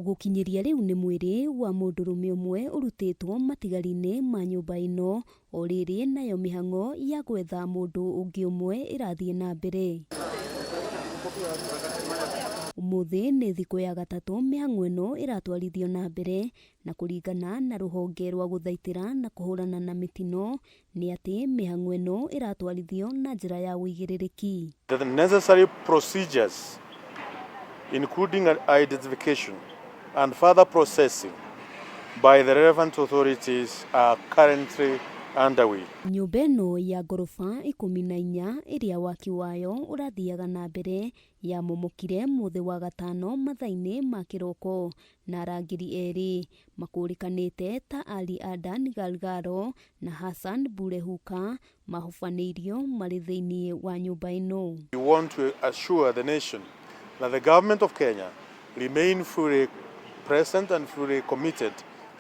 Gukinyiria riu ni mwiri wa mundurume umwe urutitwo matigari-ini ma nyumba ino, o riri nayo mihango ya gwetha mundu ungi umwe irathie na mbere. Umuthi ni thiku ya gatatu mihango ino iratwarithio na mbere, na kuringana na ruhonge rwa guthaitira na kuhurana na mitino ni ati mihango ino iratwarithio na njira ya wigiririki. The necessary procedures including identification and further processing by the relevant authorities are currently underway. Nyumba ino ya ngorofa 14 iria waki wayo urathiaga na mbere yamomokire muthi wa gatano mathaini ma kiroko, na arangiri eri makurikanite ta Ali Adan Galgalo na Hassan Bulehuka mahufanirio mari thiini wa nyumba ino. We want to assure the nation that the government of Kenya remain fully present and fully committed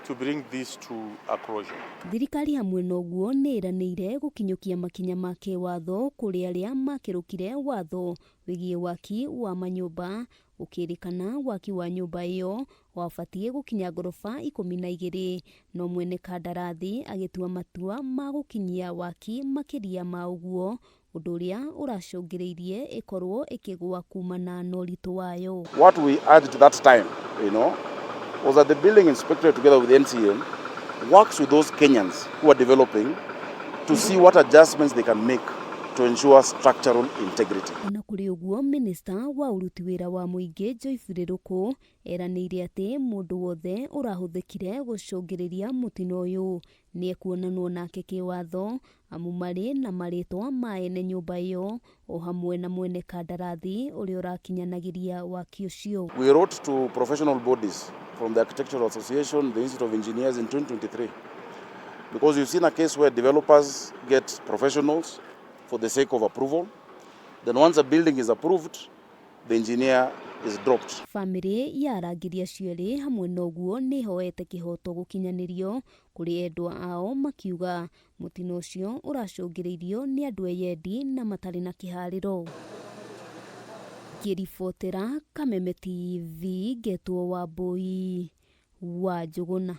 to bring this to a closure. Thirikari hamwe noguo ni iranire gukinyukia makinya ma kiwatho kuri aria makirukire watho wigie waki wa manyumba, ukirikana waki wa nyumba iyo wabatie gukinya ngorofa 12, no mwene kandarathi agitua matua ma gukinyia waki makiria ma uguo, undu uria uracungiriirie ikorwo ikigwa kumana na uritu wayo. What we urged that time, was that the building inspectorate together with the NCM works with those Kenyans who are developing to see what adjustments they can make to ensure structural integrity. Na kuri uguo minister wa uruti wira wa muingi Joyce Ruku eraniire ati mundu wothe urahuthikire gucungiriria mutino uyu ni ekuonanwo nake kiwatho amu mari na maritwa ma ene nyumba iyo o hamwe na mwene kandarathi uria urakinyanagiria waki ucio. We wrote to professional bodies from the Architectural Association, the Institute of Engineers in 2023, because you've seen a case where developers get professionals for the sake of approval. Then once a building is approved, the engineer is dropped. Family ya arangiri aciari hamwe noguo ni hoete kihoto gukinyanirio kuri endwa ao makiuga mutino ucio uracungiriirio ni andu eyendi na matari na kihariro. Kiribotera Kameme TV, Getwo Wambui wa Njuguna.